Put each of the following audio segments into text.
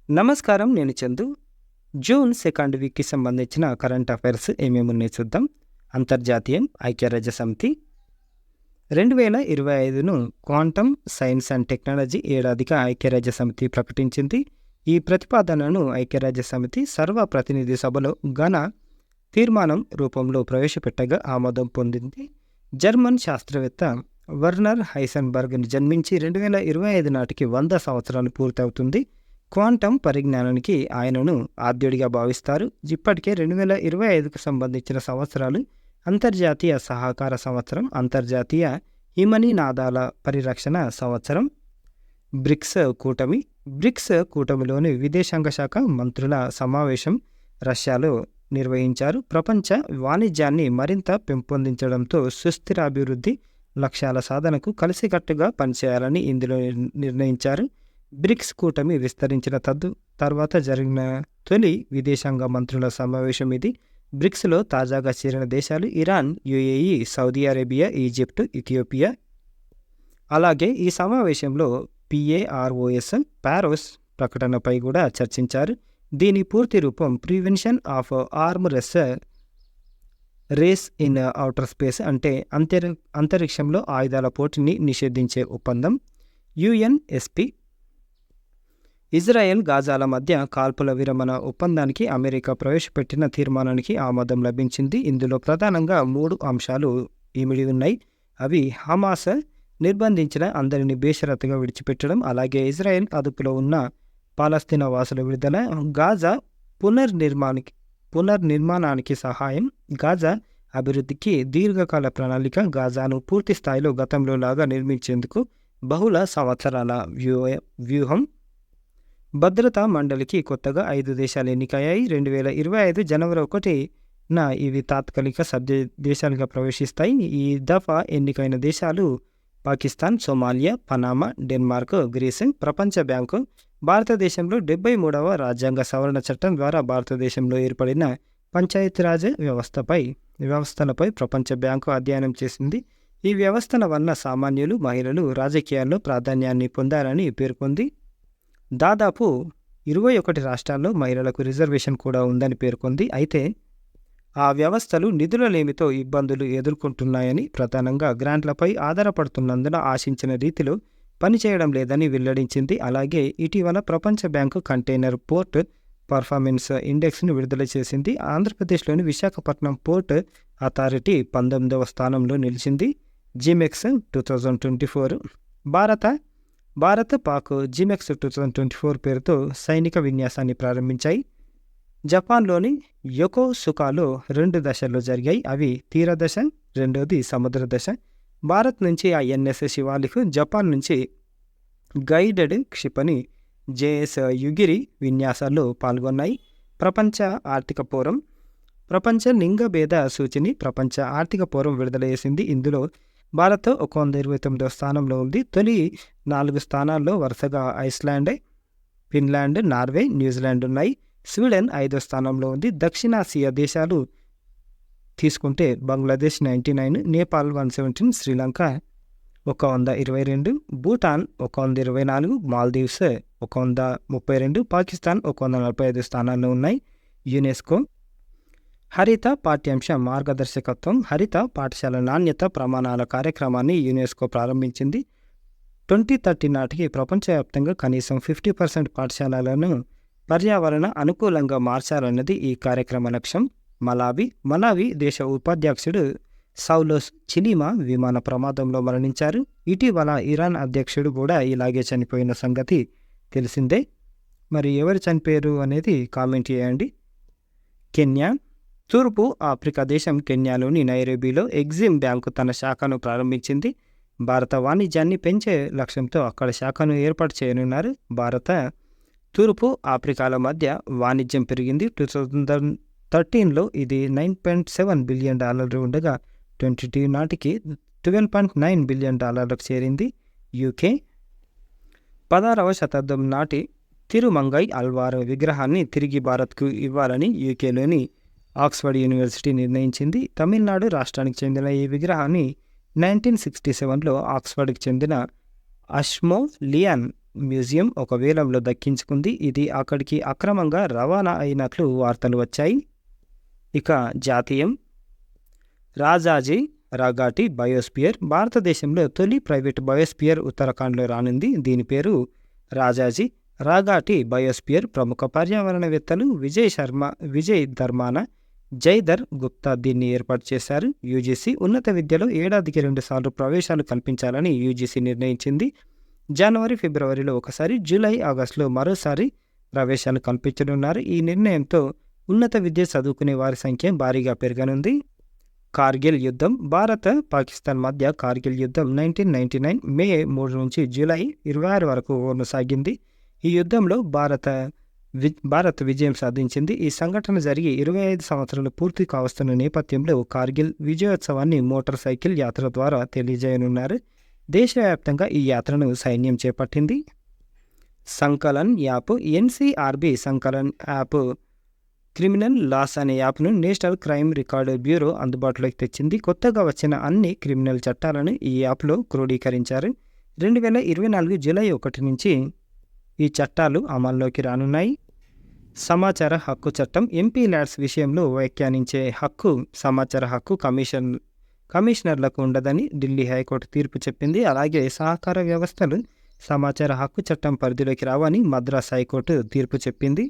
నమస్కారం. నేను Chandu. June second వీక్‌కి సంబంధించిన కరెంట్ అఫైర్స్ ఏమేమున్నాయో చూద్దాం. అంతర్జాతీయం ఐక్యరాజ్యసమితి 2025ను క్వాంటమ్ సైన్స్ అండ్ టెక్నాలజీ ఏడాదిగా ఐక్యరాజ్యసమితి ప్రకటించింది. ఈ ప్రతిపాదనను ఐక్యరాజ్యసమితి సర్వప్రతినిధి సభలో ఘన తీర్మానం రూపంలో ప్రవేశపెట్టగా ఆమోదం పొందింది. జర్మన్ శాస్త్రవేత్త వర్నర్ హైసెన్బర్గ్ జన్మించి 2025 నాటికి 100 సంవత్సరాలు పూర్తవుతుంది. క్వాంటమ్ పరిజ్ఞానానికి ఆయనను ఆద్యుడిగా భావిస్తారు. ఇప్పటికే 2025కు సంబంధించిన సంవత్సరాలు అంతర్జాతీయ సహకార సంవత్సరం, అంతర్జాతీయ హిమనీనాదాల పరిరక్షణ సంవత్సరం, బ్రిక్స్ కూటమి. బ్రిక్స్ కూటమిలోని విదేశాంగ శాఖ మంత్రుల సమావేశం రష్యాలో నిర్వహించారు. ప్రపంచ వాణిజ్యాన్ని మరింత పెంపొందించడంతో సుస్థిరాభివృద్ధి లక్ష్యాల సాధనకు కలిసికట్టుగా పనిచేయాలని ఇందులో నిర్ణయించారు. బ్రిక్స్ కూటమి విస్తరించిన తర్వాత జరిగిన తొలి విదేశాంగ మంత్రుల సమావేశం ఇది. బ్రిక్స్లో తాజాగా చేరిన దేశాలు Iran, UAE, Saudi Arabia, Egypt, Ethiopia. అలాగే ఈ సమావేశంలో పారోస్ ప్రకటనపై కూడా చర్చించారు. దీని పూర్తి రూపం prevention of arms race in outer space, అంటే అంతరిక్షంలో ఆయుధాల పోటీని నిషేధించే ఒప్పందం. యుఎన్ఎస్పి ఇజ్రాయెల్, గాజాల మధ్య కాల్పుల విరమణ ఒప్పందానికి అమెరికా ప్రవేశపెట్టిన తీర్మానానికి ఆమోదం లభించింది. ఇందులో ప్రధానంగా 3 అంశాలు ఇమిడి ఉన్నాయి. అవి హమాస్ నిర్బంధించిన అందరినీ బేషరతుగా విడిచిపెట్టడం, అలాగే ఇజ్రాయెల్ అదుపులో ఉన్న పాలస్తీనా వాసుల విడుదల, గాజా పునర్నిర్మాణానికి సహాయం, గాజా అభివృద్ధికి దీర్ఘకాల ప్రణాళిక, గాజాను పూర్తి స్థాయిలో గతంలో లాగా నిర్మించేందుకు బహుళ సంవత్సరాల వ్యూహం. భద్రతా మండలికి కొత్తగా 5 దేశాలు ఎన్నికయ్యాయి. 2025 జనవరి 1న ఇవి తాత్కాలిక సభ్య దేశాలుగా ప్రవేశిస్తాయి. ఈ దఫా ఎన్నికైన దేశాలు Pakistan, Somalia, Panama, Denmark, Greece. ప్రపంచ బ్యాంకు భారతదేశంలో 73వ రాజ్యాంగ సవరణ చట్టం ద్వారా భారతదేశంలో ఏర్పడిన పంచాయతీరాజ్ వ్యవస్థలపై ప్రపంచ బ్యాంకు అధ్యయనం చేసింది. ఈ వ్యవస్థల వల్ల సామాన్యులు, మహిళలు రాజకీయాల్లో ప్రాధాన్యాన్ని పొందారని పేర్కొంది. దాదాపు 21 రాష్ట్రాల్లో మహిళలకు రిజర్వేషన్ కూడా ఉందని పేర్కొంది. అయితే ఆ వ్యవస్థలు నిధుల లేమితో ఇబ్బందులు ఎదుర్కొంటున్నాయని, ప్రధానంగా గ్రాంట్లపై ఆధారపడుతున్నందున ఆశించిన రీతిలో పనిచేయడం లేదని వెల్లడించింది. అలాగే ఇటీవల ప్రపంచ బ్యాంకు కంటైనర్ పోర్ట్ పర్ఫార్మెన్స్ ఇండెక్స్ను విడుదల చేసింది. ఆంధ్రప్రదేశ్లోని విశాఖపట్నం పోర్ట్ అథారిటీ 19వ స్థానంలో నిలిచింది. జిమెక్స్ 2024 భారత్ పాక్ జిమెక్స్ 2024 పేరుతో సైనిక విన్యాసాన్ని ప్రారంభించాయి. జపాన్లోని యొకోసుకాలో 2 దశల్లో జరిగాయి. అవి తీర దశ, రెండోది సముద్ర దశ. భారత్ నుంచి INS శివాలిక్, జపాన్ నుంచి గైడెడ్ క్షిపణి JS యుగిరి విన్యాసాల్లో పాల్గొన్నాయి. ప్రపంచ లింగ భేద సూచిని ప్రపంచ ఆర్థిక ఫోరం విడుదల చేసింది. ఇందులో భారత్ 129వ స్థానంలో ఉంది. తొలి 4 స్థానాల్లో వరుసగా ఐస్లాండ్, ఫిన్లాండ్, నార్వే, న్యూజిలాండ్ ఉన్నాయి. స్వీడన్ 5వ స్థానంలో ఉంది. దక్షిణాసియా దేశాలు తీసుకుంటే బంగ్లాదేశ్ 99, నేపాల్ 117, శ్రీలంక 122, భూటాన్ 124, మాల్దీవ్స్ 132, పాకిస్తాన్ 145 స్థానాల్లో ఉన్నాయి. యునెస్కో హరిత పాఠ్యాంశ మార్గదర్శకత్వం, హరిత పాఠశాల నాణ్యత ప్రమాణాల కార్యక్రమాన్ని యునెస్కో ప్రారంభించింది. 2030 నాటికి ప్రపంచవ్యాప్తంగా కనీసం 50% పాఠశాలలను పర్యావరణ అనుకూలంగా మార్చాలన్నది ఈ కార్యక్రమ లక్ష్యం. మలావి దేశ ఉపాధ్యక్షుడు సౌలోస్ చిలిమా విమాన ప్రమాదంలో మరణించారు. ఇటీవల ఇరాన్ అధ్యక్షుడు కూడా ఇలాగే చనిపోయిన సంగతి తెలిసిందే. మరి ఎవరు చనిపోయారు అనేది కామెంట్ చేయండి. కెన్యా తూర్పు ఆఫ్రికా దేశం కెన్యాలోని నైరోబీలో ఎగ్జిమ్ బ్యాంకు తన శాఖను ప్రారంభించింది. భారత వాణిజ్యాన్ని పెంచే లక్ష్యంతో అక్కడ శాఖను ఏర్పాటు చేయనున్నారు. భారత తూర్పు ఆఫ్రికాల మధ్య వాణిజ్యం పెరిగింది. 2013లో ఇది $9.7 బిలియన్ ఉండగా 2022 నాటికి $12.9 బిలియన్ చేరింది. యూకే 16వ శతాబ్దం నాటి తిరుమంగై ఆళ్వార్ విగ్రహాన్ని తిరిగి భారత్కు ఇవ్వాలని యూకేలోని ఆక్స్ఫర్డ్ యూనివర్సిటీ నిర్ణయించింది. తమిళనాడు రాష్ట్రానికి చెందిన ఈ విగ్రహాన్ని 1967లో ఆక్స్ఫర్డ్కి చెందిన అష్మో లియాన్ మ్యూజియం ఒక వేలంలో దక్కించుకుంది. ఇది అక్కడికి అక్రమంగా రవాణా అయినట్లు వార్తలు వచ్చాయి. ఇక జాతీయం రాజాజీ రాఘాటి బయోస్పియర్ భారతదేశంలో తొలి ప్రైవేట్ బయోస్పియర్ ఉత్తరాఖండ్లో రానుంది. దీని పేరు రాజాజీ రాఘాటి బయోస్పియర్. ప్రముఖ పర్యావరణవేత్తలు విజయ్ ధర్మాన, జైదర్ గుప్తా దీన్ని ఏర్పాటు చేశారు. యూజీసీ ఉన్నత విద్యలో ఏడాదికి 2 సార్లు ప్రవేశాలు కల్పించాలని యూజీసీ నిర్ణయించింది. జనవరి, ఫిబ్రవరిలో ఒకసారి, జూలై, ఆగస్టులో మరోసారి ప్రవేశాలు కల్పించనున్నారు. ఈ నిర్ణయంతో ఉన్నత విద్య చదువుకునే వారి సంఖ్య భారీగా పెరగనుంది. కార్గిల్ యుద్ధం భారత్, పాకిస్తాన్ మధ్య కార్గిల్ యుద్ధం 1999 మే 3 నుంచి జూలై 26 వరకు కొనసాగింది. ఈ యుద్ధంలో భారత్ విజయం సాధించింది. ఈ సంఘటన జరిగి 25 సంవత్సరాలు పూర్తి కావస్తున్న నేపథ్యంలో కార్గిల్ విజయోత్సవాన్ని మోటార్ సైకిల్ యాత్ర ద్వారా తెలియజేయనున్నారు. దేశవ్యాప్తంగా ఈ యాత్రను సైన్యం చేపట్టింది. Sankalan app NCRB Sankalan app criminal laws అనే యాప్ను నేషనల్ క్రైమ్ రికార్డ్ బ్యూరో అందుబాటులోకి తెచ్చింది. కొత్తగా వచ్చిన అన్ని క్రిమినల్ చట్టాలను ఈ యాప్లో క్రోడీకరించారు. 2024 జూలై 1 నుంచి ఈ చట్టాలు అమల్లోకి రానున్నాయి. సమాచార హక్కు చట్టం ఎంపీ ల్యాడ్స్ విషయంలో వ్యాఖ్యానించే హక్కు సమాచార హక్కు కమిషనర్లకు ఉండదని ఢిల్లీ హైకోర్టు తీర్పు చెప్పింది. అలాగే సహకార వ్యవస్థలు సమాచార హక్కు చట్టం పరిధిలోకి రావని మద్రాస్ హైకోర్టు తీర్పు చెప్పింది.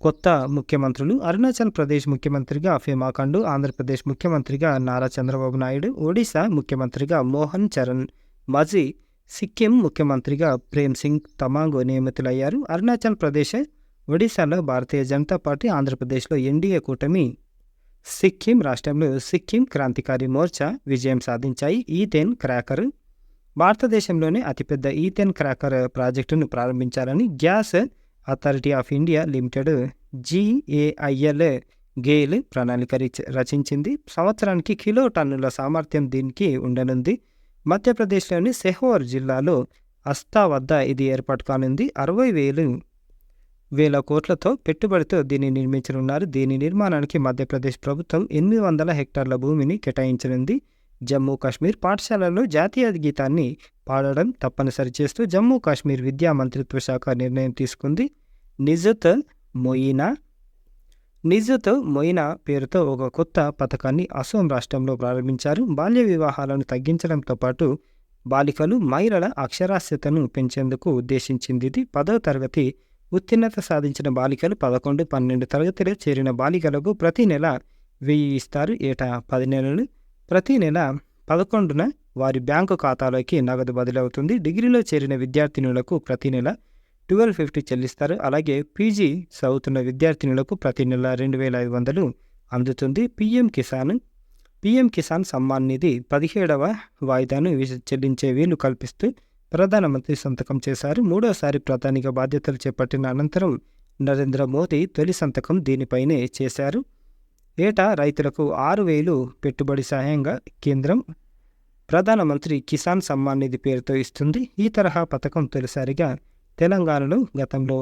కొత్త ముఖ్యమంత్రులు అరుణాచల్ ప్రదేశ్ ముఖ్యమంత్రిగా పెమా ఖండు, ఆంధ్రప్రదేశ్ ముఖ్యమంత్రిగా నారా చంద్రబాబు నాయుడు, ఒడిశా ముఖ్యమంత్రిగా మోహన్ చరణ్ మాఝీ, సిక్కిం ముఖ్యమంత్రిగా ప్రేమ్ సింగ్ తమాంగ్ నియమితులయ్యారు. అరుణాచల్ ప్రదేశ్, ఒడిశాలో భారతీయ జనతా పార్టీ, ఆంధ్రప్రదేశ్లో ఎన్డీఏ కూటమి, సిక్కిం రాష్ట్రంలో సిక్కిం క్రాంతికారి మోర్చా విజయం సాధించాయి. ఈథేన్ క్రాకర్ భారతదేశంలోనే అతిపెద్ద ఈథేన్ క్రాకర్ ప్రాజెక్టును ప్రారంభించాలని gas authority of India limited GAIL ప్రణాళిక రచించింది. సంవత్సరానికి కిలో టన్నుల సామర్థ్యం దీనికి ఉండనుంది. మధ్యప్రదేశ్లోని సెహోర్ జిల్లాలో అస్తా వద్ద ఇది ఏర్పాటు కానుంది. 60,000 కోట్లతో పెట్టుబడితో దీన్ని నిర్మించనున్నారు. దీని నిర్మాణానికి మధ్యప్రదేశ్ ప్రభుత్వం 800 హెక్టార్ల భూమిని కేటాయించనుంది. జమ్మూ కాశ్మీర్ పాఠశాలల్లో జాతీయ గీతాన్ని పాడడం తప్పనిసరి చేస్తూ జమ్మూ కాశ్మీర్ విద్యా మంత్రిత్వ శాఖ నిర్ణయం తీసుకుంది. నిజుత్ మొయినా పేరుతో ఒక కొత్త పథకాన్ని అసోం రాష్ట్రంలో ప్రారంభించారు. బాల్య వివాహాలను తగ్గించడంతో పాటు బాలికలు, మహిళల అక్షరాస్యతను పెంచేందుకు ఉద్దేశించింది. ఇది 10వ తరగతి ఉత్తీర్ణత సాధించిన బాలికలు 11, 12 తరగతిలో చేరిన బాలికలకు ప్రతి నెల 1000 ఇస్తారు. ఏటా 10 నెలలు. ప్రతి నెల 11న వారి బ్యాంకు ఖాతాలోకి నగదు బదిలీ అవుతుంది. డిగ్రీలో చేరిన విద్యార్థినులకు ప్రతి నెల 1250 చెల్లిస్తారు. అలాగే పీజీ చదువుతున్న విద్యార్థినులకు ప్రతి నెల 2500 అందుతుంది. పీఎం కిసాన్ సమ్మాన్ నిధి 17వ వాయిదాను చెల్లించే వీలు కల్పిస్తూ ప్రధానమంత్రి సంతకం చేశారు. 3వసారి ప్రధానిగా బాధ్యతలు చేపట్టిన అనంతరం నరేంద్ర మోదీ తొలి సంతకం దీనిపైనే చేశారు. ఏటా రైతులకు 6,000 పెట్టుబడి సహాయంగా కేంద్రం ప్రధానమంత్రి కిసాన్ సమ్మాన్ నిధి పేరుతో ఇస్తుంది. ఈ తరహా పథకం తొలిసారిగా తెలంగాణలో గతంలో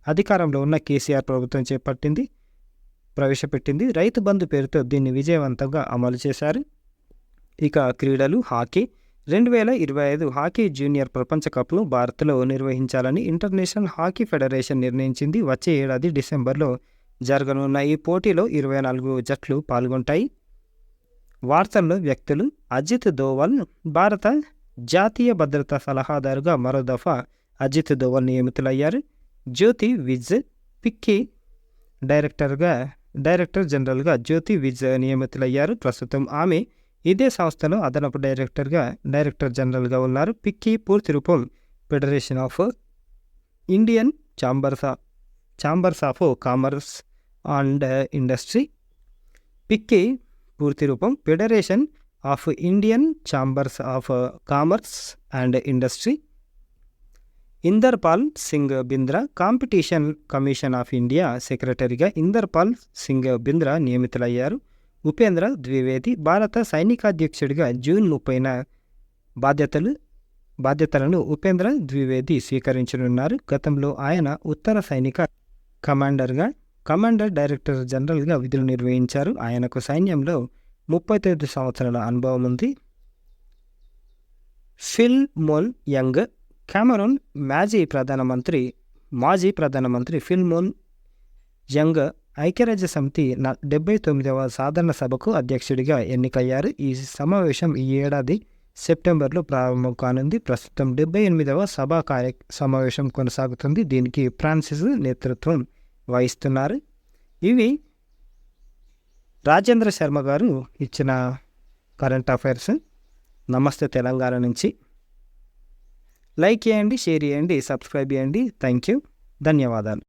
అధికారంలో ఉన్న కేసీఆర్ ప్రభుత్వం ప్రవేశపెట్టింది. రైతు బంధు పేరుతో దీన్ని విజయవంతంగా అమలు చేశారు. ఇక క్రీడలు హాకీ 2025 హాకీ జూనియర్ ప్రపంచ కప్ను భారత్లో నిర్వహించాలని ఇంటర్నేషనల్ హాకీ ఫెడరేషన్ నిర్ణయించింది. వచ్చే ఏడాది డిసెంబర్లో జరగనున్న ఈ పోటీలో 24 జట్లు పాల్గొంటాయి. వార్తల్లో వ్యక్తులు అజిత్ దోవల్ భారత జాతీయ భద్రతా సలహాదారుగా మరో దఫా అజిత్ దోవల్ నియమితులయ్యారు. జ్యోతి విజ్ పిక్కీ డైరెక్టర్ జనరల్గా జ్యోతి విజ్ నియమితులయ్యారు. ప్రస్తుతం ఆమె ఇదే సంస్థలో అదనపు డైరెక్టర్ జనరల్గా ఉన్నారు. పిక్కీ పూర్తి రూపం federation of Indian chambers of commerce and industry. FICCI పూర్తి రూపం federation of Indian chambers of commerce and industry. Inderpal Singh Bindra competition commission of India సెక్రటరీగా ఇందర్పాల్ సింగ్ బింద్రా నియమితులయ్యారు. ఉపేంద్ర ద్వివేది భారత సైనికాధ్యక్షుడిగా జూన్ 30న బాధ్యతలను ఉపేంద్ర ద్వివేది స్వీకరించనున్నారు. గతంలో ఆయన ఉత్తర సైనిక కమాండర్ డైరెక్టర్ జనరల్గా విధులు నిర్వహించారు. ఆయనకు సైన్యంలో 39 సంవత్సరాల అనుభవం ఉంది. ఫిల్ మోల్ యంగ్ కామరూన్ మాజీ ప్రధానమంత్రి ఫిల్మోన్ యంగ్ ఐక్యరాజ్య సమితి 79వ సాధారణ సభకు అధ్యక్షుడిగా ఎన్నికయ్యారు. ఈ సమావేశం ఈ ఏడాది సెప్టెంబర్లో ప్రారంభం కానుంది. ప్రస్తుతం 78వ సభా సమావేశం కొనసాగుతుంది. దీనికి ఫ్రాన్సిస్ నేతృత్వం వహిస్తున్నారు. ఇవి రాజేంద్ర శర్మ గారు ఇచ్చిన కరెంట్ అఫైర్స్. నమస్తే తెలంగాణ నుంచి. లైక్ చేయండి, షేర్ చేయండి, సబ్స్క్రైబ్ చేయండి. థ్యాంక్ యూ, ధన్యవాదాలు.